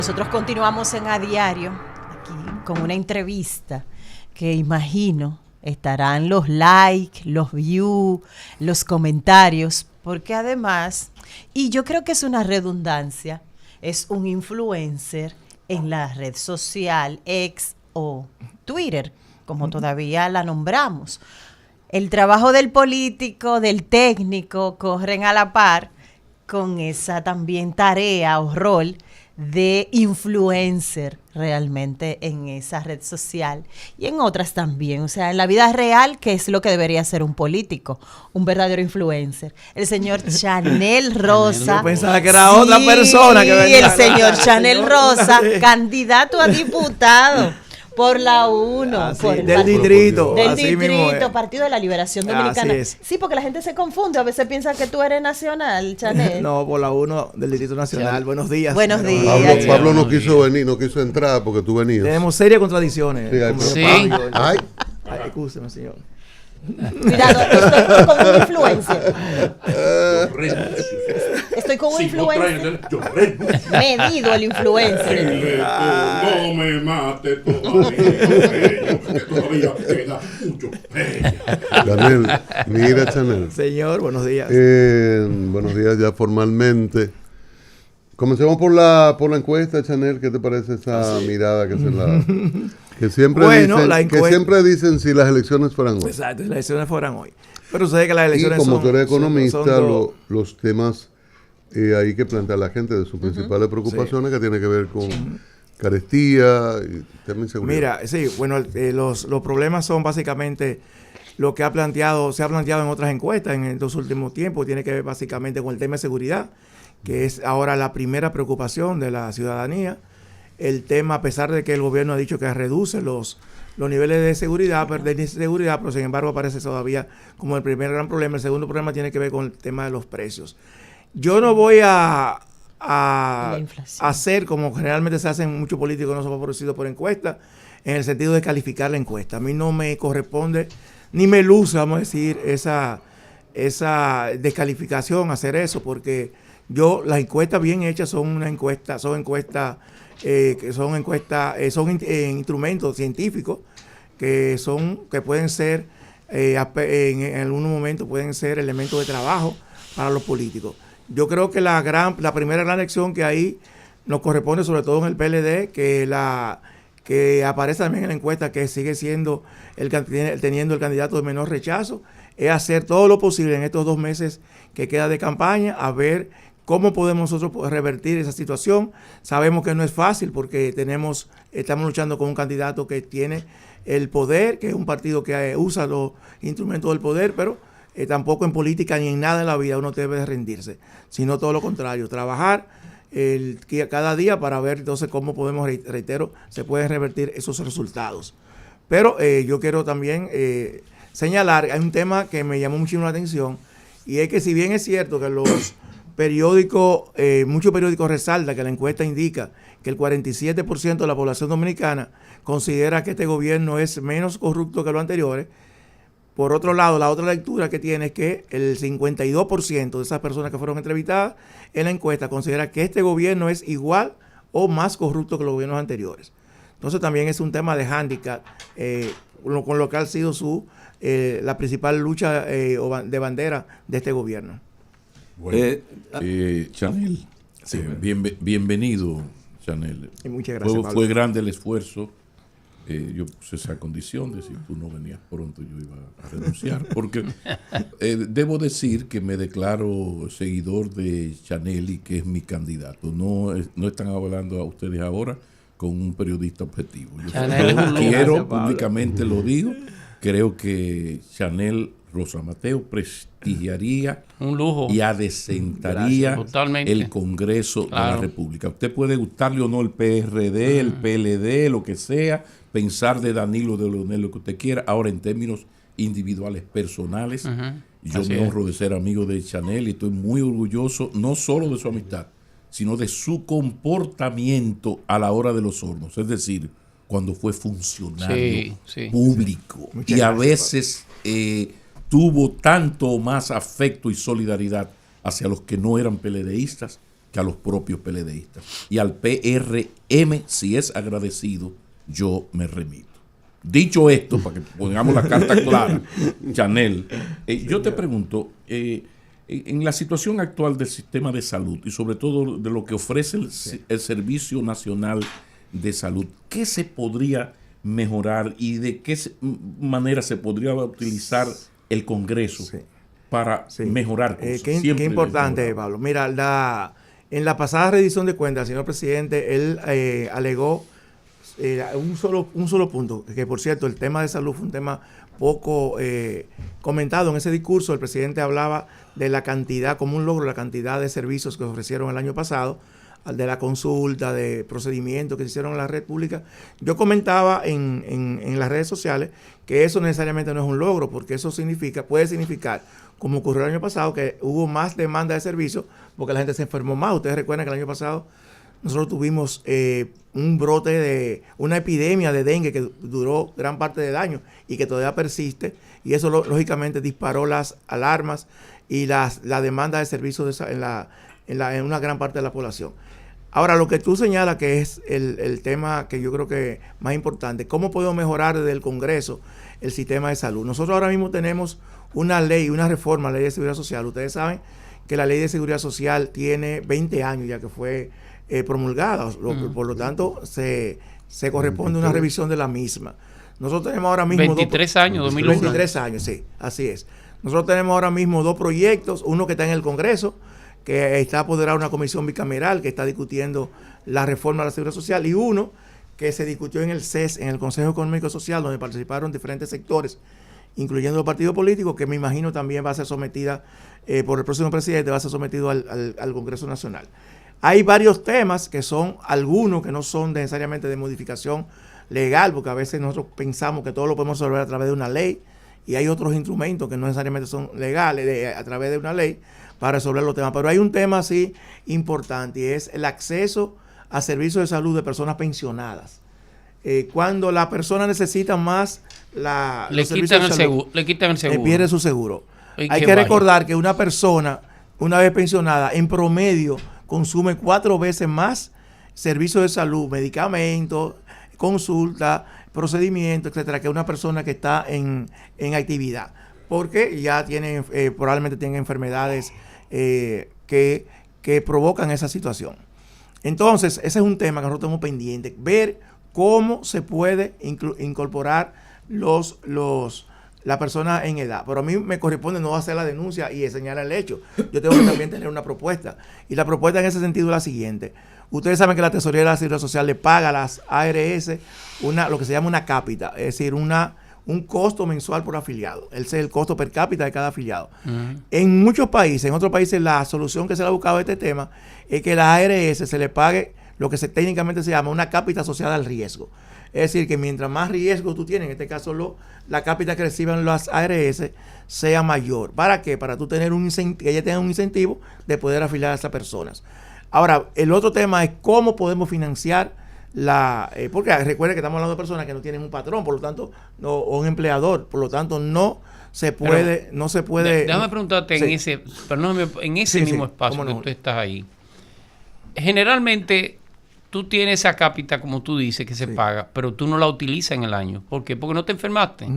nosotros continuamos en A Diario, aquí con una entrevista que imagino estarán los likes, los views, los comentarios, porque además, y yo creo que es una redundancia, es un influencer en la red social X o Twitter, como todavía la nombramos. El trabajo del político, del técnico, corren a la par con esa también tarea o rol de influencer realmente en esa red social y en otras también. O sea, en la vida real, ¿qué es lo que debería ser un político? Un verdadero influencer. El señor Chanel Rosa. Yo pensaba que era otra persona que venía. Y el señor Chanel Rosa, candidato a diputado por la 1, del distrito. Del así distrito, Partido de la Liberación Dominicana. Así es. Sí, porque la gente se confunde, a veces piensa que tú eres nacional, Chanel. No, por la 1 del Distrito Nacional. Buenos días. Buenos días. Pablo no quiso venir, no quiso entrar porque tú venías. Tenemos serias contradicciones. Sí, hay Ay, escúcheme, señor. Cuidado, estoy con un influencer. Estoy con un influencer. Medido el influencer. No me mate todavía, que todavía queda mucho pena. Chanel, mira, Chanel. Señor, buenos días. Buenos días ya formalmente. Comencemos por la encuesta, Chanel. ¿Qué te parece esa mirada que se la... Que siempre, que siempre dicen si las elecciones fueran hoy. Exacto, si las elecciones fueran hoy. Pero usted que las elecciones y como tú eres economista, los temas hay que plantear a la gente de sus principales preocupaciones que tiene que ver con carestía y tema de inseguridad. Mira, sí, bueno, los problemas son básicamente lo que se ha planteado en otras encuestas en estos últimos tiempos, tiene que ver básicamente con el tema de seguridad, que es ahora la primera preocupación de la ciudadanía. El tema, a pesar de que el gobierno ha dicho que reduce los niveles de seguridad, pero sin embargo aparece todavía como el primer gran problema. El segundo problema tiene que ver con el tema de los precios. Yo no voy a hacer como generalmente se hacen muchos políticos no son favorecidos por encuestas, en el sentido de calificar la encuesta. A mí no me corresponde, ni me luce, vamos a decir, esa descalificación, hacer eso, porque las encuestas bien hechas son instrumentos científicos que pueden ser en algún momento pueden ser elementos de trabajo para los políticos. Yo creo que la primera gran lección que ahí nos corresponde, sobre todo en el PLD, que aparece también en la encuesta, que sigue siendo teniendo el candidato de menor rechazo, es hacer todo lo posible en estos 2 meses que queda de campaña, a ver cómo podemos nosotros revertir esa situación. Sabemos que no es fácil porque estamos luchando con un candidato que tiene el poder, que es un partido que usa los instrumentos del poder, pero tampoco en política ni en nada en la vida uno debe de rendirse, sino todo lo contrario, trabajar cada día para ver entonces cómo podemos, reitero, se pueden revertir esos resultados. Pero yo quiero también señalar, hay un tema que me llamó muchísimo la atención, y es que si bien es cierto que muchos periódicos resaltan que la encuesta indica que el 47% de la población dominicana considera que este gobierno es menos corrupto que los anteriores. Por otro lado, la otra lectura que tiene es que el 52% de esas personas que fueron entrevistadas en la encuesta considera que este gobierno es igual o más corrupto que los gobiernos anteriores. Entonces también es un tema de hándicap con lo que ha sido la principal lucha de bandera de este gobierno. Bueno, Chanel, bienvenido, Chanel. Y muchas gracias, fue grande el esfuerzo. Yo puse esa condición de si tú no venías pronto yo iba a renunciar, porque debo decir que me declaro seguidor de Chanel y que es mi candidato. No están hablando a ustedes ahora con un periodista objetivo. Yo públicamente lo digo, creo que Chanel Rosa Mateo prestigiaría un lujo y adecentaría el Congreso de la República. Usted puede gustarle o no el PRD, el PLD, lo que sea, pensar de Danilo, de Leonel, lo que usted quiera. Ahora, en términos individuales, personales, yo me honro de ser amigo de Chanel y estoy muy orgulloso, no solo de su amistad, sino de su comportamiento a la hora de los hornos. Es decir, cuando fue funcionario público. Y a veces tuvo tanto más afecto y solidaridad hacia los que no eran PLDistas que a los propios PLDistas. Y al PRM, si es agradecido, yo me remito. Dicho esto, para que pongamos la carta clara, Chanel, yo te pregunto, en la situación actual del sistema de salud y sobre todo de lo que ofrece el Servicio Nacional de Salud, ¿qué se podría mejorar y de qué manera se podría utilizar el Congreso para mejorar cosas? Qué importante, Pablo. Mira, en la pasada revisión de cuentas, el señor presidente, él alegó un solo punto, que por cierto, el tema de salud fue un tema poco comentado en ese discurso. El presidente hablaba de la cantidad, como un logro, la cantidad de servicios que ofrecieron el año pasado, de la consulta, de procedimientos que se hicieron en la red pública. Yo comentaba en las redes sociales que eso necesariamente no es un logro, porque eso puede significar, como ocurrió el año pasado, que hubo más demanda de servicios porque la gente se enfermó más. Ustedes recuerdan que el año pasado nosotros tuvimos un brote de una epidemia de dengue que duró gran parte del año y que todavía persiste, y eso lógicamente disparó las alarmas y la demanda de servicios en una gran parte de la población. Ahora, lo que tú señalas, que es el tema que yo creo que más importante, ¿cómo podemos mejorar desde el Congreso el sistema de salud? Nosotros ahora mismo tenemos una ley, una reforma a la Ley de Seguridad Social. Ustedes saben que la Ley de Seguridad Social tiene 20 años ya que fue promulgada, por lo tanto se corresponde una revisión de la misma. Nosotros tenemos ahora mismo 23 años, 2001. 23 años, sí, así es. Nosotros tenemos ahora mismo 2 proyectos, uno que está en el Congreso, que está apoderado de una comisión bicameral que está discutiendo la reforma de la Seguridad Social, y uno que se discutió en el CES, en el Consejo Económico y Social, donde participaron diferentes sectores, incluyendo los partidos políticos, que me imagino también va a ser sometida por el próximo presidente, va a ser sometido al Congreso Nacional. Hay varios temas que son algunos que no son necesariamente de modificación legal, porque a veces nosotros pensamos que todo lo podemos resolver a través de una ley, y hay otros instrumentos que no necesariamente son legales a través de una ley para resolver los temas. Pero hay un tema así importante, y es el acceso a servicios de salud de personas pensionadas. Cuando la persona necesita más le quitan el seguro. Pierde su seguro. Hay que recordar que una persona, una vez pensionada, en promedio consume 4 veces más servicios de salud, medicamentos, consulta, procedimientos, etcétera, que una persona que está en actividad, porque ya tienen, probablemente tienen enfermedades que provocan esa situación. Entonces, ese es un tema que nosotros tenemos pendiente, ver cómo se puede incorporar la persona en edad. Pero a mí me corresponde no hacer la denuncia y señalar el hecho. Yo tengo que también tener una propuesta. Y la propuesta en ese sentido es la siguiente. Ustedes saben que la Tesorería de la Seguridad Social le paga a las ARS lo que se llama una cápita, es decir, un costo mensual por afiliado. Ese es el costo per cápita de cada afiliado. En muchos países, en otros países, la solución que se le ha buscado a este tema es que a la ARS se le pague lo que técnicamente se llama una cápita asociada al riesgo. Es decir, que mientras más riesgo tú tienes, en este caso la cápita que reciban las ARS sea mayor. ¿Para qué? Para tú tener que ella tenga un incentivo de poder afiliar a esas personas. Ahora, el otro tema es cómo podemos financiar porque recuerda que estamos hablando de personas que no tienen un patrón, por lo tanto, o un empleador, por lo tanto, no se puede. Déjame preguntarte en ese mismo espacio que tú estás ahí. Generalmente tú tienes esa cápita, como tú dices, que se paga, pero tú no la utilizas en el año. ¿Por qué? Porque no te enfermaste.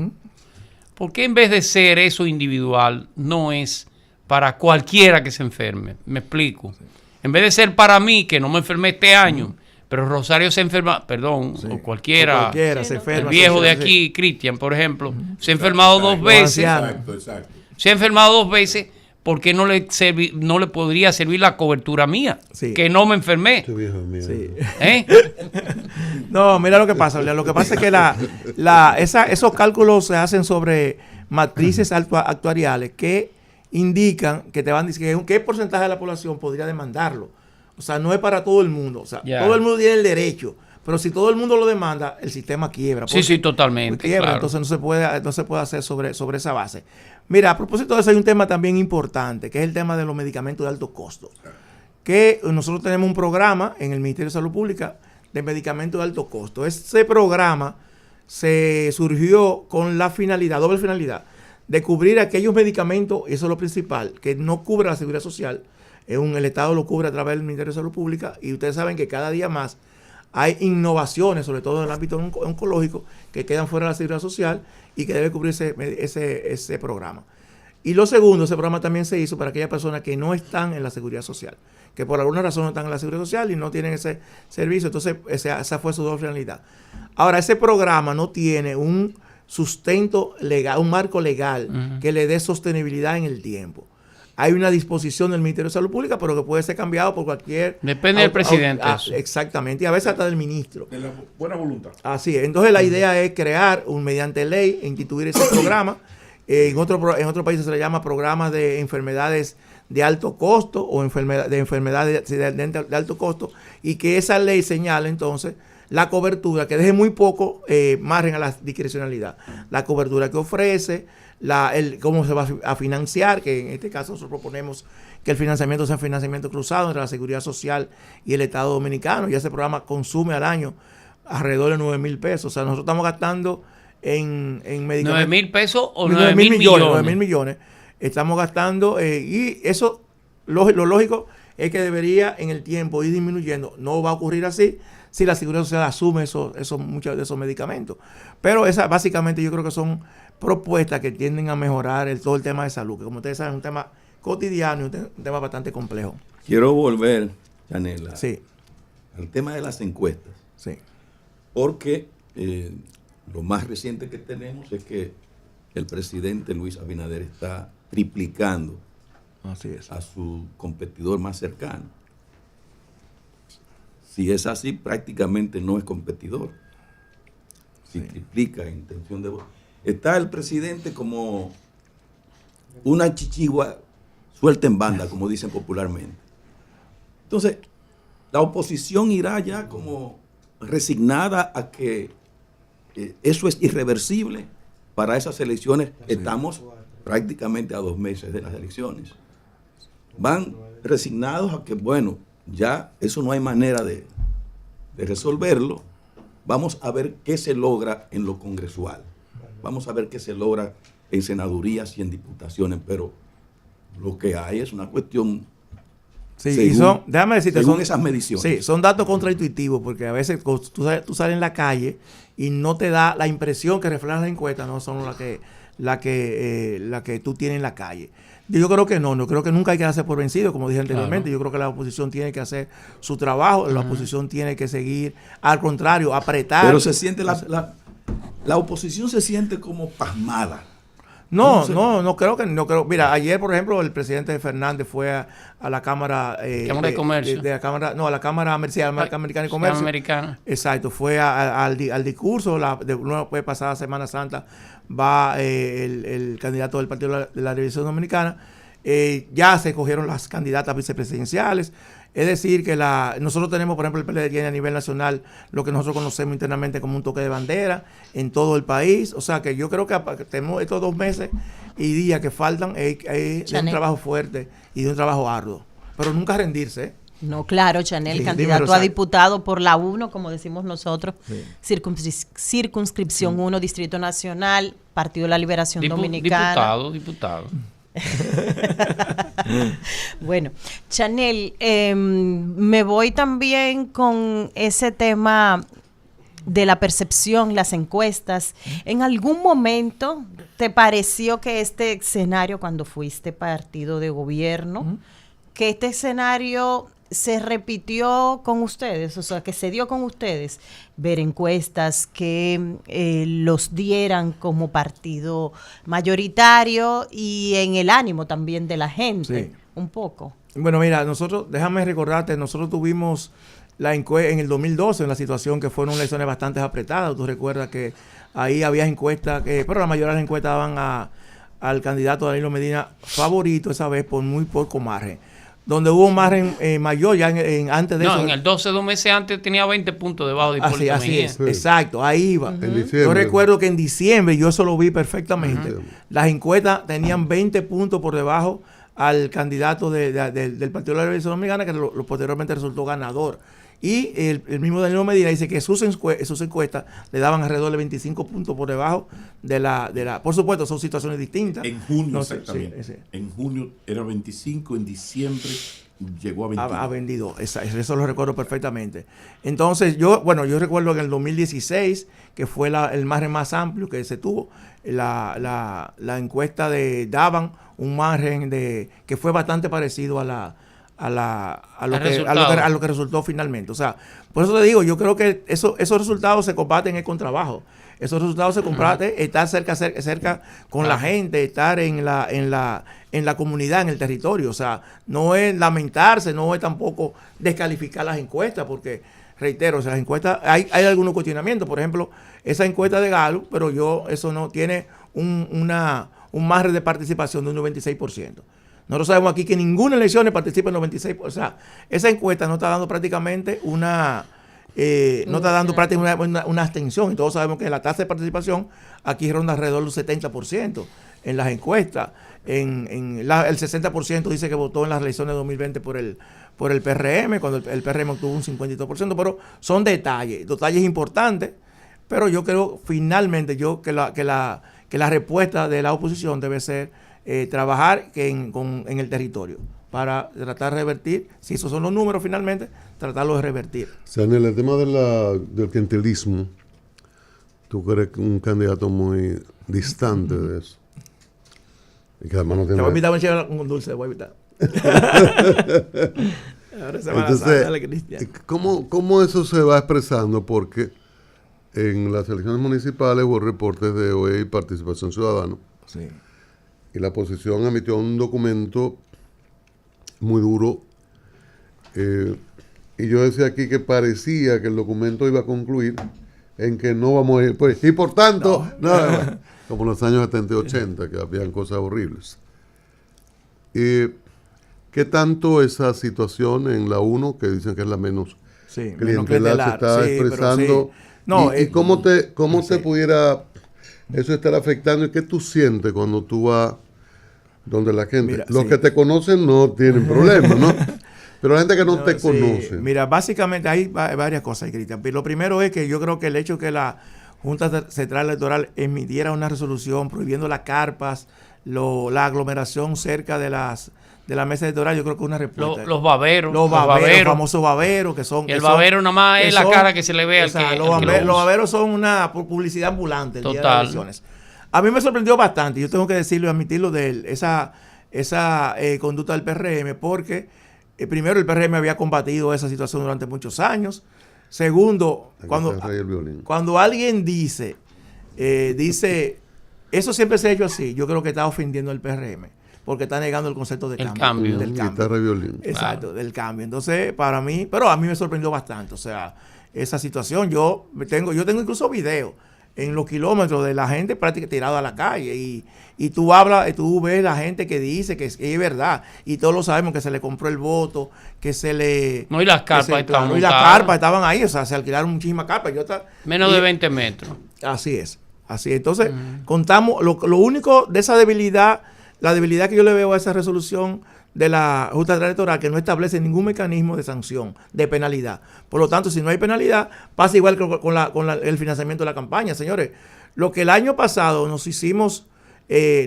¿Por qué en vez de ser eso individual, no es para cualquiera que se enferme? Me explico. En vez de ser para mí, que no me enfermé este año, pero Rosario se enferma, o cualquiera se enferma, el viejo de aquí, Cristian, por ejemplo, se ha enfermado 2 veces. Exacto. Se ha enfermado 2 veces. ¿Por qué no le podría servir la cobertura mía? Sí. Que no me enfermé. Sí. No, mira lo que pasa. Lo que pasa es que esos cálculos se hacen sobre matrices actuariales que indican, que te van a decir qué porcentaje de la población podría demandarlo. O sea, no es para todo el mundo. O sea, todo el mundo tiene el derecho. Pero si todo el mundo lo demanda, el sistema quiebra. Sí, totalmente. Quiebra, claro. Entonces no se puede hacer sobre esa base. Mira, a propósito de eso, hay un tema también importante, que es el tema de los medicamentos de alto costo. Que nosotros tenemos un programa en el Ministerio de Salud Pública de medicamentos de alto costo. Ese programa se surgió con la doble finalidad, de cubrir aquellos medicamentos, y eso es lo principal, que no cubre la Seguridad Social, el Estado lo cubre a través del Ministerio de Salud Pública, y ustedes saben que cada día más hay innovaciones, sobre todo en el ámbito oncológico, que quedan fuera de la seguridad social y que debe cubrirse ese programa. Y lo segundo, ese programa también se hizo para aquellas personas que no están en la seguridad social, que por alguna razón no están en la seguridad social y no tienen ese servicio. Entonces, esa fue su doble realidad. Ahora, ese programa no tiene un sustento legal, un marco legal que le dé sostenibilidad en el tiempo. Hay una disposición del Ministerio de Salud Pública, pero que puede ser cambiado por cualquier... Depende del presidente. Exactamente, y a veces hasta del ministro. De la buena voluntad. Así es. Entonces la idea es crear, mediante ley, instituir ese programa. En otros países se le llama programas de enfermedades de alto costo o de enfermedades de alto costo, y que esa ley señale entonces la cobertura, que deje muy poco margen a la discrecionalidad. La cobertura que ofrece, cómo se va a financiar, que en este caso nosotros proponemos que el financiamiento sea financiamiento cruzado entre la Seguridad Social y el Estado Dominicano, y ese programa consume al año alrededor de 9,000 pesos. O sea, nosotros estamos gastando en medicamentos. ¿9,000 pesos o 9,000 millones? 9,000 millones. Estamos gastando, y eso, lo lógico es que debería en el tiempo ir disminuyendo. No va a ocurrir así si la Seguridad Social asume muchos de esos medicamentos. Pero básicamente yo creo que son propuestas que tienden a mejorar todo el tema de salud, que como ustedes saben es un tema cotidiano y un tema bastante complejo. Quiero volver, Chanela, sí, al tema de las encuestas. Sí. Porque lo más reciente que tenemos es que el presidente Luis Abinader está triplicando a su competidor más cercano. Si es así, prácticamente no es competidor. Si triplica intención de voto. Está el presidente como una chichigua suelta en banda, como dicen popularmente. Entonces, la oposición irá ya como resignada a que eso es irreversible para esas elecciones. Estamos prácticamente a 2 meses de las elecciones. Van resignados a que, bueno, ya eso no hay manera de resolverlo. Vamos a ver qué se logra en lo congresual. Vamos a ver qué se logra en senadurías y en diputaciones, pero lo que hay es una cuestión. Sí, déjame decirte, son esas mediciones. Sí, son datos contraintuitivos, porque a veces tú sales en la calle y no te da la impresión que reflejan las encuestas, no son la que tú tienes en la calle. Yo creo que no creo que nunca hay que darse por vencido, como dije anteriormente. Claro. Yo creo que la oposición tiene que hacer su trabajo, la oposición tiene que seguir, al contrario, apretar. Pero se siente la oposición se siente como pasmada. No creo. Mira, ayer, por ejemplo, el presidente Fernández fue a la Cámara de Comercio. A la Cámara Americana de Comercio. Americana. Exacto, fue al discurso. Después pasada Semana Santa va el candidato del Partido de la Liberación Dominicana. Ya se escogieron las candidatas vicepresidenciales. Es decir, que nosotros tenemos, por ejemplo, el PLD tiene a nivel nacional lo que nosotros conocemos internamente como un toque de bandera en todo el país. O sea, que yo creo que tenemos estos 2 meses y días que faltan de un trabajo fuerte y de un trabajo arduo. Pero nunca rendirse, ¿eh? No, claro, Chanel, sí, candidato a diputado por la 1, como decimos nosotros, sí. Circunscripción 1, Distrito Nacional, Partido de la Liberación Dominicana. Diputado. Bueno, Chanel, me voy también con ese tema de la percepción, las encuestas. ¿En algún momento te pareció que este escenario, cuando fuiste partido de gobierno, que este escenario se repitió con ustedes, o sea, que se dio con ustedes, ver encuestas que los dieran como partido mayoritario y en el ánimo también de la gente, un poco? Bueno, mira, déjame recordarte, nosotros tuvimos la encuesta en el 2012, en la situación que fueron elecciones bastante apretadas. Tú recuerdas que ahí había encuestas, pero la mayoría de las encuestas daban al candidato Danilo Medina favorito esa vez por muy poco margen. Donde hubo un margen mayor ya antes de eso. No, en el 12, 2 meses antes tenía 20 puntos debajo de Hipólito Así Mejía. es, exacto, ahí iba. Yo recuerdo que en diciembre, yo eso lo vi perfectamente, las encuestas tenían 20 puntos por debajo al candidato del Partido de la Liberación Dominicana, que posteriormente resultó ganador. Y el mismo Danilo Medina dice que sus encuestas le daban alrededor de 25 puntos por debajo de la. Por supuesto, son situaciones distintas. En junio, exactamente. En junio era 25, en diciembre llegó a 22. A 22, eso lo recuerdo perfectamente. Entonces, yo recuerdo que en el 2016, que fue el margen más amplio que se tuvo, la encuesta daban un margen que fue bastante parecido a lo que resultó finalmente. O sea, por eso te digo, yo creo que esos resultados se combaten con trabajo. Esos resultados se combaten estar cerca con la gente, estar en la comunidad, en el territorio. O sea, no es lamentarse, no es tampoco descalificar las encuestas, porque, reitero, o sea, las encuestas, hay algunos cuestionamientos. Por ejemplo, esa encuesta de Gallup, pero eso no tiene un margen de participación de un 96%. Nosotros sabemos aquí que ninguna elección participa en 96%. O sea, esa encuesta no está dando prácticamente una abstención. Y todos sabemos que la tasa de participación aquí ronda alrededor del 70% en las encuestas. El 60% dice que votó en las elecciones de 2020 por el PRM, cuando el PRM obtuvo un 52%, pero son detalles importantes. Pero yo creo finalmente que la respuesta de la oposición debe ser trabajar en el territorio para tratar de revertir, si esos son los números finalmente, tratarlo de revertir. Chanel, el tema del clientelismo, tú que eres un candidato muy distante de eso. Y que además no tiene... Te voy a invitar un dulce, te voy a invitar. Entonces, ¿cómo eso se va expresando? Porque en las elecciones municipales hubo reportes de OE y Participación Ciudadana. Sí. Y la oposición emitió un documento muy duro. Y yo decía aquí que parecía que el documento iba a concluir en que no vamos a ir. Pues, y por tanto, como en los años 70 y 80, que habían cosas horribles. ¿Qué tanto esa situación en la 1, que dicen que es la menos clientelar, se está expresando? ¿Y cómo te pudiera eso estar afectando? ¿Y qué tú sientes cuando tú vas donde la gente? Los que te conocen no tienen problema, ¿no? Pero la gente que no te conoce. Mira, básicamente hay varias cosas, Cristian. Lo primero es que yo creo que el hecho que la Junta Central Electoral emitiera una resolución prohibiendo las carpas, la aglomeración cerca de la mesa electoral, yo creo que es una respuesta. Los baberos. Los famosos baberos, que son... Y el babero nada más es la cara que se le ve al que... Los baberos son una publicidad ambulante el día de las elecciones. A mí me sorprendió bastante, yo tengo que decirlo y admitirlo, de esa conducta del PRM, porque primero el PRM había combatido esa situación durante muchos años. Segundo, cuando alguien dice, eso siempre se ha hecho así, yo creo que está ofendiendo al PRM, porque está negando el concepto de cambio. Del cambio. Exacto, del cambio. Entonces, a mí me sorprendió bastante, o sea, esa situación. Yo tengo incluso videos en los kilómetros de la gente prácticamente tirada a la calle, y tú ves la gente que dice que es verdad, y todos lo sabemos, que se le compró el voto, que se le... No, y las carpas estaban las carpas estaban ahí, o sea, se alquilaron muchísimas carpas. Menos de 20 metros. Así es. Entonces, contamos, lo único de esa debilidad, la debilidad que yo le veo a esa resolución de la Junta Central Electoral, que no establece ningún mecanismo de sanción, de penalidad. Por lo tanto, si no hay penalidad, pasa igual que con el financiamiento de la campaña. Señores, lo que el año pasado nos hicimos,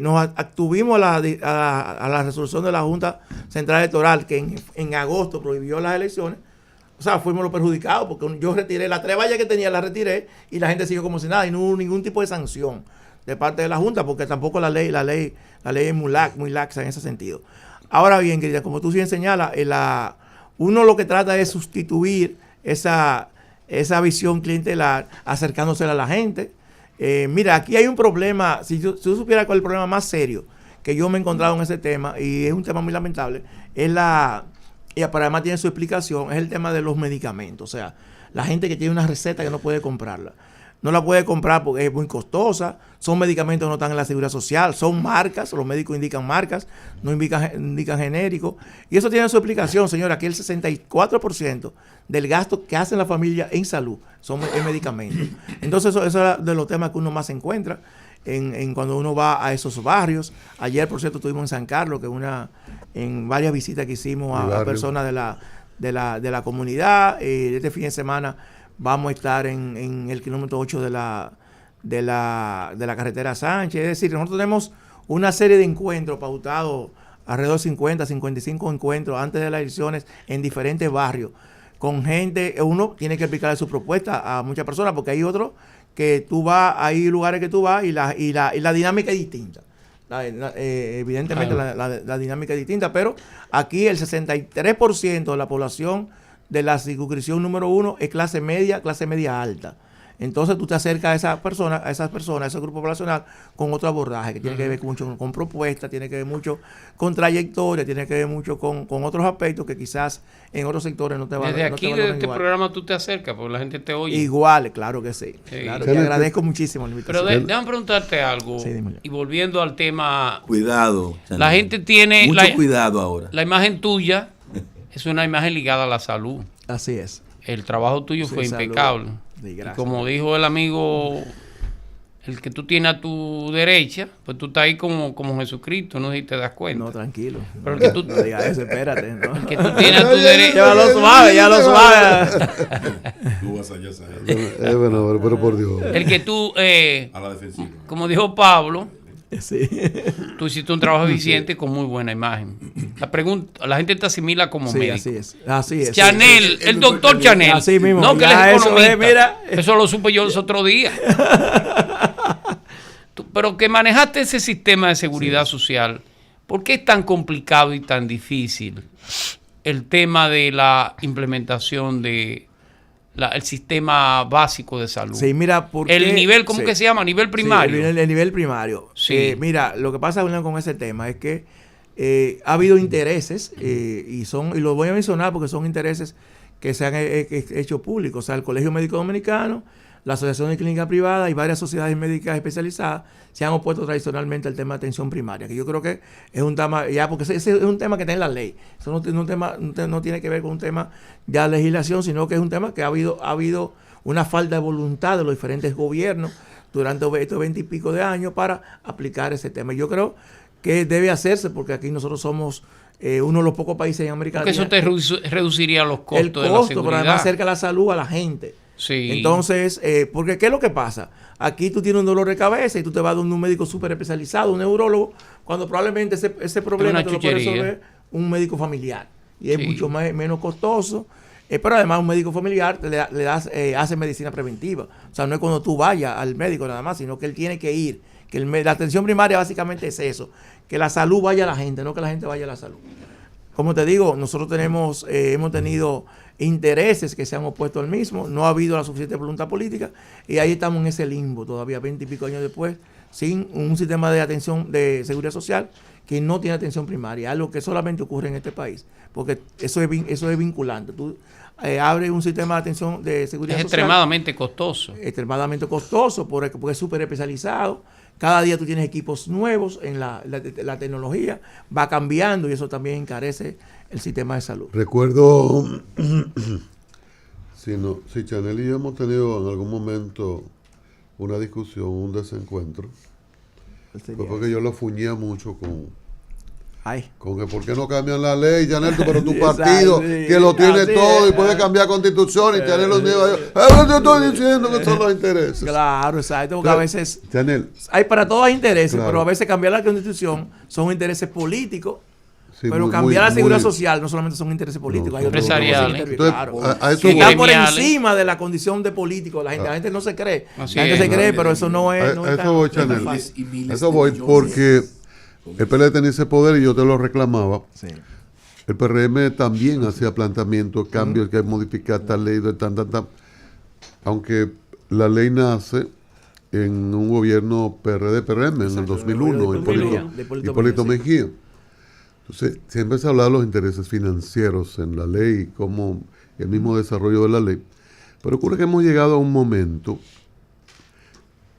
nos abstuvimos a la resolución de la Junta Central Electoral, que en agosto prohibió las elecciones, o sea, fuimos los perjudicados, porque yo retiré las 3 vallas que tenía, las retiré, y la gente siguió como si nada, y no hubo ningún tipo de sanción de parte de la Junta, porque tampoco la ley es muy laxa en ese sentido. Ahora bien, querida, como tú bien señalas, uno lo que trata es sustituir esa visión clientelar acercándose a la gente. Mira, aquí hay un problema, si yo supiera cuál es el problema más serio que yo me he encontrado en ese tema, y es un tema muy lamentable, y además tiene su explicación, es el tema de los medicamentos. O sea, la gente que tiene una receta que no puede comprarla. No la puede comprar porque es muy costosa, son medicamentos que no están en la seguridad social, son marcas, los médicos indican marcas, no indican genéricos. Y eso tiene su explicación, señora. Aquí el 64% del gasto que hace la familia en salud es medicamentos. Entonces eso es de los temas que uno más se encuentra cuando uno va a esos barrios. Ayer, por cierto, estuvimos en San Carlos, que en varias visitas que hicimos a personas de la comunidad. Este fin de semana vamos a estar en el kilómetro 8 de la carretera Sánchez. Es decir, nosotros tenemos una serie de encuentros pautados alrededor de 50, 55 encuentros antes de las elecciones en diferentes barrios, con gente. Uno tiene que explicarle su propuesta a muchas personas, porque hay otros que tú vas, hay lugares que tú vas y la dinámica es distinta. Evidentemente la dinámica es distinta, pero aquí el 63% de la población de la circunscripción número 1 es clase media alta. Entonces tú te acercas a esas personas, a ese grupo poblacional con otro abordaje que tiene que ver mucho con propuestas, tiene que ver mucho con trayectoria, tiene que ver mucho con otros aspectos que quizás en otros sectores no te van a Desde aquí, desde este programa tú te acercas, porque la gente te oye. Igual, claro que sí. Claro, te agradezco muchísimo la invitación. Pero déjame preguntarte algo. Sí, y volviendo al tema. Cuidado. La gente tiene. Mucho cuidado ahora. La imagen tuya es una imagen ligada a la salud. Así es. El trabajo tuyo fue impecable. Y como dijo el amigo, el que tú tienes a tu derecha, pues tú estás ahí como Jesucristo, no sé si te das cuenta. No, tranquilo. Pero el que tú, no digas eso, espérate. ¿No? El que tú tienes a tu derecha. Ya lo suave. Tú vas allá, bueno, pero por Dios. El que tú, a la defensiva. Como dijo Pablo, sí. Tú hiciste un trabajo eficiente con muy buena imagen. La gente te asimila como médico. Así es. Chanel, el doctor Chanel. Así mismo. No, que él es economista. Mira. Eso lo supe yo los otros días. Pero que manejaste ese sistema de seguridad social, ¿por qué es tan complicado y tan difícil el tema de la implementación de el sistema básico de salud? Sí, mira, porque el nivel, ¿cómo que se llama? Nivel primario. Sí, el nivel primario. Sí. Mira, lo que pasa con ese tema es que ha habido intereses y lo voy a mencionar porque son intereses que se han hecho públicos. O sea, el Colegio Médico Dominicano, la Asociación de Clínica Privada y varias sociedades médicas especializadas se han opuesto tradicionalmente al tema de atención primaria, que yo creo que es un tema, ya porque ese es un tema que está en la ley. Eso no tiene que ver con un tema ya de legislación, sino que es un tema que ha habido una falta de voluntad de los diferentes gobiernos durante estos 20 y pico de años para aplicar ese tema. Yo creo que debe hacerse porque aquí nosotros somos uno de los pocos países en América Latina. Porque eso te reduciría los costos de la seguridad. Pero además acerca la salud a la gente. Sí. Entonces, porque ¿qué es lo que pasa? Aquí tú tienes un dolor de cabeza y tú te vas a un médico súper especializado, un neurólogo, cuando probablemente ese problema te lo puede resolver un médico familiar. Y es mucho menos costoso. Pero además un médico familiar hace medicina preventiva. O sea, no es cuando tú vayas al médico nada más, sino que él tiene que ir. Que la atención primaria básicamente es eso. Que la salud vaya a la gente, no que la gente vaya a la salud. Como te digo, nosotros hemos tenido intereses que se han opuesto al mismo, no ha habido la suficiente voluntad política y ahí estamos en ese limbo todavía 20 y pico años después, sin un sistema de atención de seguridad social que no tiene atención primaria, algo que solamente ocurre en este país, porque eso es vinculante. Tú abres un sistema de atención de seguridad social. Es extremadamente costoso. Extremadamente costoso porque es súper especializado. Cada día tú tienes equipos nuevos en la tecnología, va cambiando y eso también encarece el sistema de salud. Recuerdo, si Chanel y yo hemos tenido en algún momento una discusión, un desencuentro, fue porque yo lo fuñía mucho con que por qué no cambian la ley, Chanel, pero tu partido que lo tiene todo y puede cambiar constitución y Chanel los niega. Yo estoy diciendo que son los intereses. Claro, exacto, porque a veces Chanel, hay para todos intereses, pero a veces cambiar la constitución son intereses políticos. Sí, pero cambiar la seguridad social no solamente son intereses políticos, hay empresariales. Claro. Que están por encima de la condición de político. La gente no se cree. La gente se cree, pero eso no es. Eso voy, Chanel. Eso voy porque el PLD tenía ese poder y yo te lo reclamaba. Sí. El PRM también hacía planteamientos, cambios, que hay que modificar tal ley, aunque la ley nace en un gobierno PRD-PRM en el 2001, Hipólito Mejía. Entonces, siempre se habla de los intereses financieros en la ley, como el mismo desarrollo de la ley. Pero ocurre que hemos llegado a un momento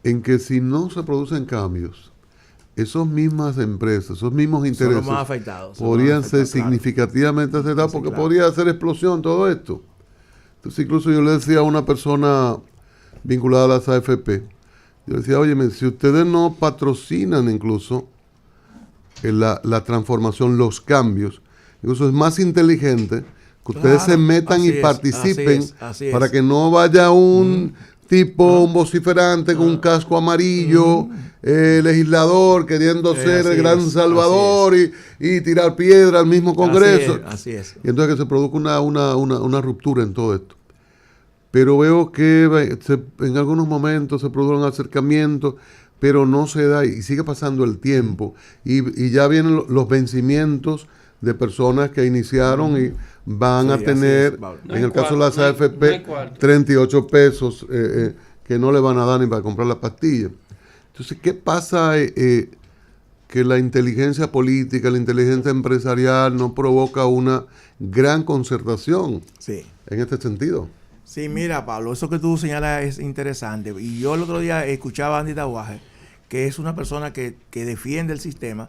en que si no se producen cambios, esas mismas empresas, esos mismos intereses podrían ser significativamente afectados porque podría hacer explosión todo esto. Entonces, incluso yo le decía a una persona vinculada a las AFP, yo le decía, oye, si ustedes no patrocinan incluso la transformación, los cambios, incluso es más inteligente que ustedes se metan y participen para que no vaya un tipo un vociferante con un casco amarillo, legislador queriendo ser el gran salvador y tirar piedra al mismo Congreso. Así es. Y entonces que se produzca una ruptura en todo esto. Pero veo que en algunos momentos se produce un acercamiento, pero no se da y sigue pasando el tiempo. Y ya vienen los vencimientos de personas que iniciaron y van a tener, en el caso de las AFP, 38 pesos que no le van a dar ni para comprar la pastilla. Entonces, ¿qué pasa que la inteligencia política, la inteligencia empresarial no provoca una gran concertación en este sentido? Sí, mira, Pablo, eso que tú señalas es interesante. Y yo el otro día escuchaba a Andy Taguaje, que es una persona que defiende el sistema,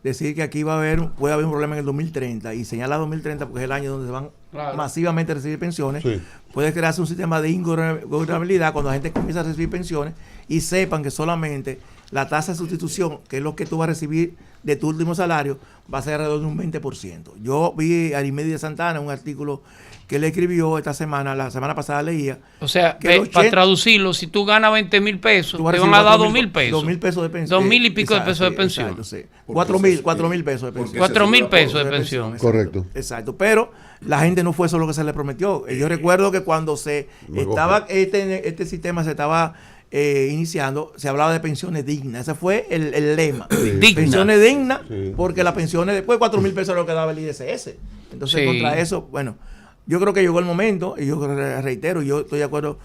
decir que aquí puede haber un problema en el 2030, y señala 2030 porque es el año donde se van masivamente a recibir pensiones. Puede crearse un sistema de ingobernabilidad cuando la gente comienza a recibir pensiones y sepan que solamente la tasa de sustitución, que es lo que tú vas a recibir de tu último salario, va a ser alrededor de un 20%. Yo vi a Arimedio de Santana un artículo que él escribió esta semana, la semana pasada leía. O sea, para traducirlo, si tú ganas 20 mil pesos, te van a dar 2 mil pesos. 2 mil pesos de pensión. 2 mil y pico de pesos de pensión. Exacto, sí. 4 mil pesos de pensión. 4 mil pesos de pensión. Correcto. Exacto, pero la gente no fue eso lo que se le prometió. Yo recuerdo que cuando este sistema se estaba iniciando, se hablaba de pensiones dignas. Ese fue el lema. Pensiones dignas, porque las pensiones después de 4 mil pesos era lo que daba el ISS. Entonces, contra eso, bueno, yo creo que llegó el momento, y yo reitero, yo estoy de acuerdo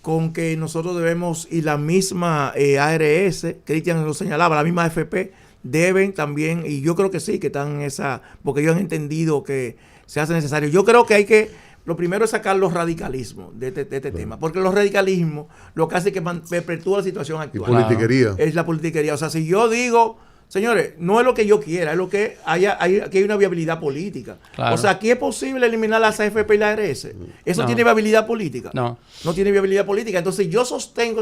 con que nosotros debemos, y la misma ARS, Cristian lo señalaba, la misma AFP, deben también, y yo creo que sí, que están en esa, porque ellos han entendido que se hace necesario. Yo creo que hay que, lo primero es sacar los radicalismos de este tema, porque los radicalismos lo que hace es que perpetúa la situación actual. Y politiquería. Es la politiquería. O sea, si yo digo, señores, no es lo que yo quiera, es lo que aquí hay una viabilidad política. Claro. O sea, aquí es posible eliminar las AFP y la ARS. ¿Eso tiene viabilidad política? No tiene viabilidad política. Entonces yo sostengo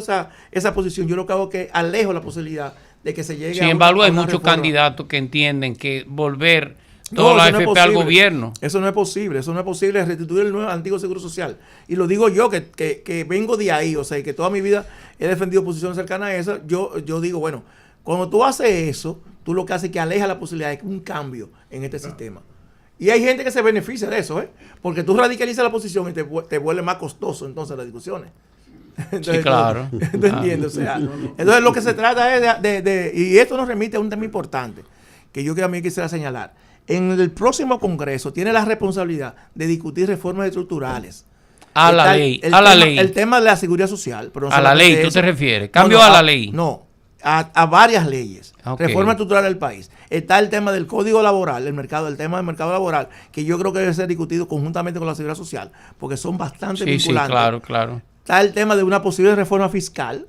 esa posición. Yo lo que hago es que alejo la posibilidad de que se llegue Sin embargo, hay muchos candidatos que entienden que volver toda la AFP al gobierno. Eso no es posible. Eso no es posible restituir el antiguo Seguro Social. Y lo digo yo, que vengo de ahí, o sea, que toda mi vida he defendido posiciones cercanas a esa. Yo digo, bueno, cuando tú haces eso, tú lo que haces es que aleja la posibilidad de un cambio en este sistema. Y hay gente que se beneficia de eso, porque tú radicalizas la posición y te vuelve más costoso entonces las discusiones. Entonces, sí, claro. ¿Tú entiendes? O sea, entonces lo que se trata es y esto nos remite a un tema importante que yo también quisiera señalar. En el próximo Congreso tiene la responsabilidad de discutir reformas estructurales. A la ley. El tema de la seguridad social. Pero no a la ley, ¿tú te refieres? ¿Cambio a la ley? No. A varias leyes, reforma estructural del país. Está el tema del código laboral, el tema del mercado laboral, que yo creo que debe ser discutido conjuntamente con la seguridad social, porque son bastante vinculantes. Sí, claro. Está el tema de una posible reforma fiscal.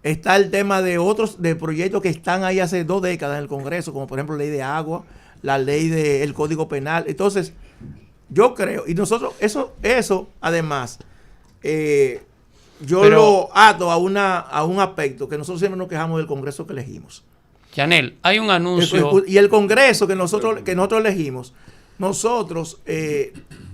Está el tema de otros proyectos que están ahí hace 2 décadas en el Congreso, como por ejemplo la ley de agua, la ley del Código Penal. Entonces, yo creo, y nosotros, eso además, lo ato a un aspecto que nosotros siempre nos quejamos del Congreso que elegimos. Chanel, hay un anuncio. Y el Congreso que nosotros elegimos, nosotros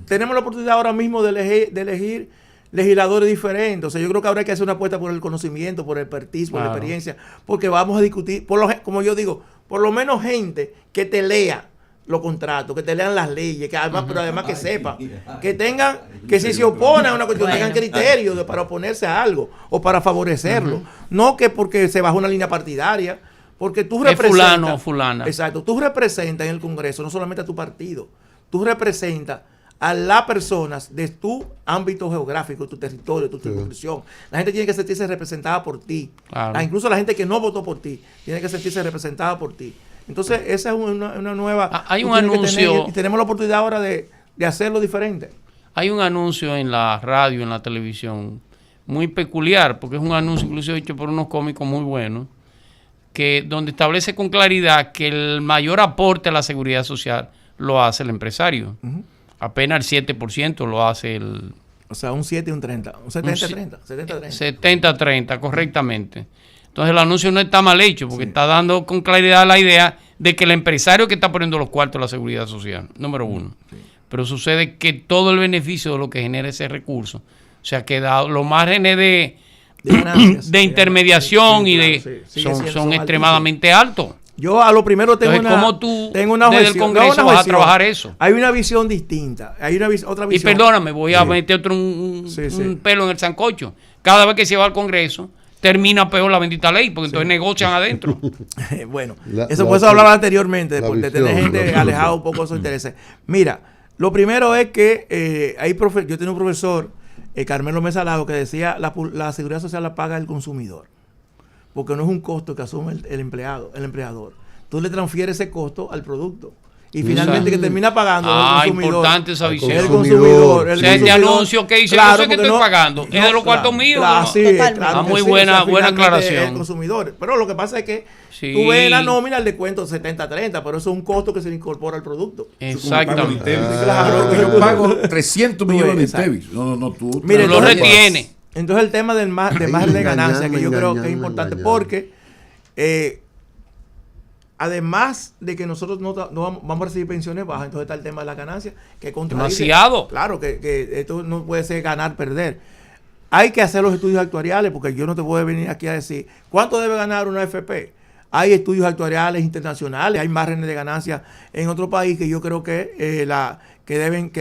tenemos la oportunidad ahora mismo de elegir legisladores diferentes. O sea, yo creo que ahora hay que hacer una apuesta por el conocimiento, por el expertise, por la experiencia, porque vamos a discutir, como yo digo, por lo menos gente que te lea los contratos, que te lean las leyes, que además, pero además que sepan, que tengan, que si se oponen a una cuestión, tengan criterios para oponerse a algo o para favorecerlo. No que porque se bajó una línea partidaria, porque tú representas. Fulano o fulana. Exacto, tú representas en el Congreso no solamente a tu partido, tú representas a las personas de tu ámbito geográfico, tu territorio, tu circunscripción. La gente tiene que sentirse representada por ti. Claro. Incluso la gente que no votó por ti tiene que sentirse representada por ti. Entonces, esa es una nueva... Hay un anuncio... Y tenemos la oportunidad ahora de hacerlo diferente. Hay un anuncio en la radio, en la televisión, muy peculiar, porque es un anuncio incluso hecho por unos cómicos muy buenos, donde establece con claridad que el mayor aporte a la seguridad social lo hace el empresario. Apenas el 7% lo hace el... O sea, un 7 y un 30. Un 70-30. 70-30, correctamente. Entonces el anuncio no está mal hecho, porque está dando con claridad la idea de que el empresario que está poniendo los cuartos a la seguridad social, número uno. Pero sucede que todo el beneficio de lo que genera ese recurso sea que los márgenes de intermediación son extremadamente altos. Yo a lo primero tengo una desde el Congreso vas a trabajar eso. Hay una visión distinta, hay otra visión. Y perdóname, voy a meter un pelo en el sancocho. Cada vez que se va al Congreso, termina peor la bendita ley, porque entonces negocian adentro. Bueno, por eso hablaba anteriormente, de tener gente alejada un poco de sus intereses. Mira, lo primero es que yo tenía un profesor, Carmelo Mesalado, que decía la seguridad social la paga el consumidor, porque no es un costo que asume el empleador. Tú le transfieres ese costo al producto. Y finalmente que termina pagando el consumidor. Importante esa visión. El consumidor. Este anuncio que hice, no sé qué estoy pagando. Es de los cuartos míos. Muy buena aclaración. El consumidor. Pero lo que pasa es que tú ves la nómina el descuento 70-30, pero eso es un costo que se le incorpora al producto. Exactamente. Claro, yo pago 300 millones de Intevis. No, tú lo retienes. Entonces el tema del margen de ganancia, que yo creo que es importante, porque además de que nosotros no vamos a recibir pensiones bajas, entonces está el tema de la ganancia, que contradice. Demasiado. Claro, que esto no puede ser ganar, perder. Hay que hacer los estudios actuariales, porque yo no te puedo venir aquí a decir cuánto debe ganar una AFP. Hay estudios actuariales internacionales, hay márgenes de ganancia en otro país que yo creo que deben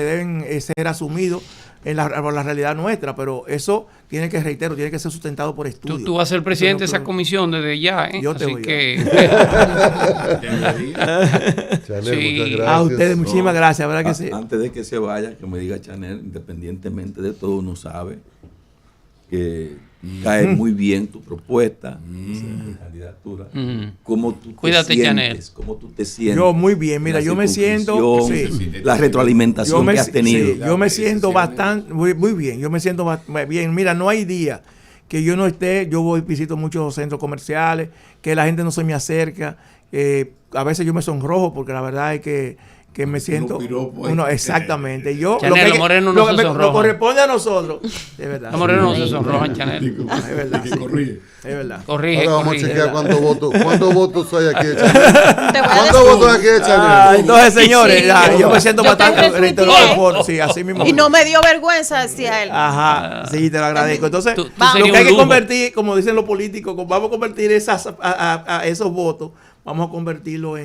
ser asumidos por la realidad nuestra, pero eso tiene que ser sustentado por estudios. Tú vas a ser presidente de esa comisión desde ya, ¿eh? Yo te Así voy que... Chanel, a ustedes muchísimas gracias, ¿verdad que sí? Antes de que se vaya, que me diga Chanel, independientemente de todo, uno sabe que cae muy bien tu propuesta, candidatura. ¿Cómo tú Cuídate, Chanel. ¿Cómo tú te sientes? Yo muy bien, mira, yo me siento... La retroalimentación que has tenido. Yo me siento bastante, muy bien, yo me siento bien. Mira, no hay día que yo no esté, visito muchos centros comerciales, que la gente no se me acerca, a veces yo me sonrojo porque la verdad es que me siento exactamente. Yo Chanel, los morenos no se sonrojan. Lo corresponde a nosotros, de verdad. Los morenos no se sonrojan, Chanel. Es verdad. Corrige. Es verdad. Corrige. Ahora vamos a chequear cuántos votos hay aquí de Chanel. ¿Cuántos votos hay aquí de Chanel? Entonces, señores, yo me siento bastante sí, así mismo. Y no me dio vergüenza, decía él. Ajá, sí, te lo agradezco. Entonces, tú lo que hay que convertir, como dicen los políticos, vamos a convertir esos votos, vamos a convertirlo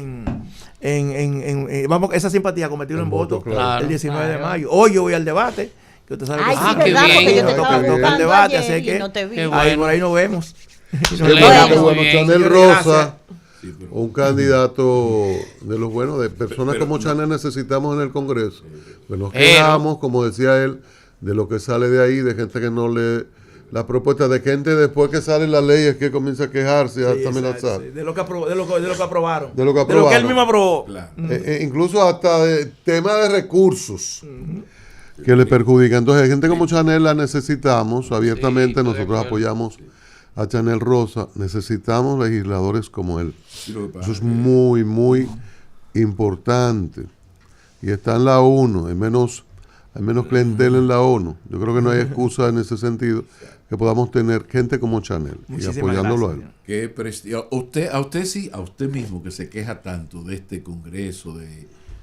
esa simpatía, convertirlo en votos el 19 de mayo. Hoy yo voy al debate, que usted sabe que verdad, porque yo te estaba buscando al debate, así que no te vi. por ahí nos vemos. Bueno, Chanel Rosa, un candidato de los buenos, de personas como Chanel necesitamos en el Congreso. Pues nos quejamos, como decía él, de lo que sale de ahí, de gente que no lee la propuesta, de gente después que salen las leyes que comienza a quejarse, hasta amenazar. De lo que aprobaron. De lo que él mismo aprobó. Claro. Incluso hasta de tema de recursos que le perjudican. Entonces, gente como Chanel la necesitamos. Abiertamente nosotros apoyamos a Chanel Rosa. Necesitamos legisladores como él. Eso es muy, muy importante. Y está en la ONU. Hay menos clientela en la ONU. Yo creo que no hay excusa en ese sentido que podamos tener gente como Chanel y apoyándolo a él. Qué prestigio. A usted mismo que se queja tanto de este Congreso,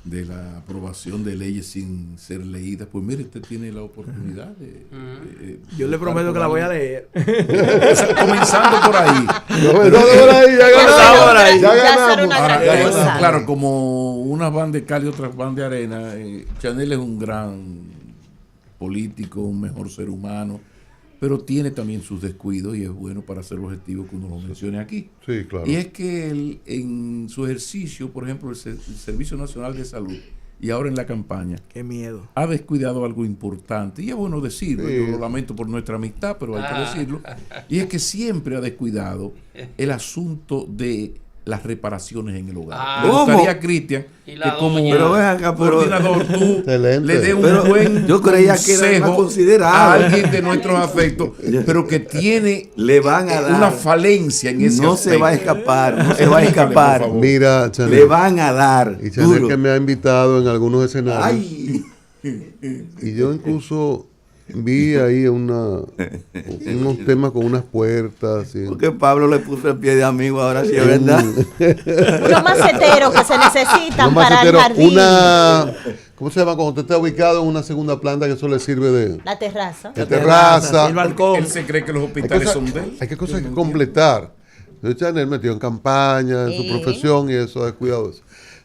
de la aprobación de leyes sin ser leídas, pues mire, usted tiene la oportunidad de yo le prometo que la voy a leer. Comenzando por ahí. Ya ganamos. Claro, como unas van de cal y otras van de arena, Chanel es un gran político, un mejor ser humano, pero tiene también sus descuidos y es bueno para ser objetivo que uno lo mencione aquí. Sí, claro. Y es que él, en su ejercicio, por ejemplo, el Servicio Nacional de Salud, y ahora en la campaña, qué miedo, ha descuidado algo importante, y es bueno decirlo, yo lo lamento por nuestra amistad, pero hay que decirlo, y es que siempre ha descuidado el asunto de las reparaciones en el hogar. Me gustaría, Cristian, que como coordinador tú le dé un buen yo creía que era más considerado a alguien de nuestros afectos, pero que tiene le van a dar una falencia en ese aspecto. Se va a escapar. Mira, Chanel, le van a dar. Y Chanel que me ha invitado en algunos escenarios. Y yo incluso vi ahí unos temas con unas puertas. ¿Sí? Porque Pablo le puso el pie de amigo ahora, sí, es verdad. Unos maceteros que se necesitan para el jardín. ¿cómo se llama? Cuando usted está ubicado en una segunda planta, que eso le sirve de... La terraza. De terraza. El balcón. Él se cree que los hospitales son de él. Hay que cosas que completar. Entonces Chanel metió en campaña, en su profesión, y eso es cuidado.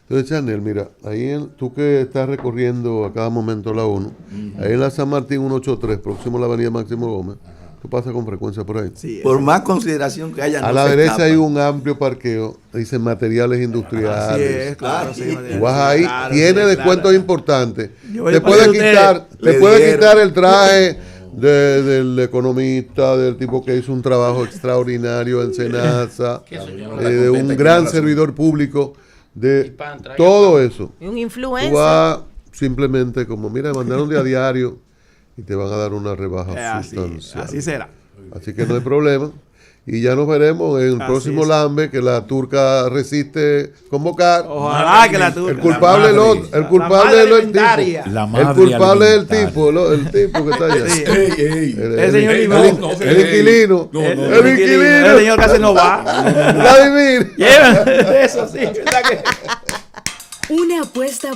Entonces Chanel, mira, ahí tú que estás recorriendo a cada momento la 1, ahí en la San Martín 183, próximo a la avenida Máximo Gómez, tú pasas con frecuencia por ahí. Sí, por más consideración que haya. A la derecha hay un amplio parqueo, dice materiales industriales. Sí, es claro. Sí, tú vas ahí, tiene descuentos importantes. Te puede quitar quitar el traje del economista, del tipo que hizo un trabajo extraordinario en Senasa, de un gran servidor público, de todo eso. Y un influencer. Tú vas simplemente como, mira, mandaron de a diario y te van a dar una rebaja sustancial. Así será. Así que no hay problema. Y ya nos veremos en el próximo Lambe, que la turca resiste convocar. Ojalá que la turca. El culpable es el tipo. El culpable es el tipo que está allá. El señor el inquilino. El inquilino. El señor casi no va. Vladimir. Eso sí. Una apuesta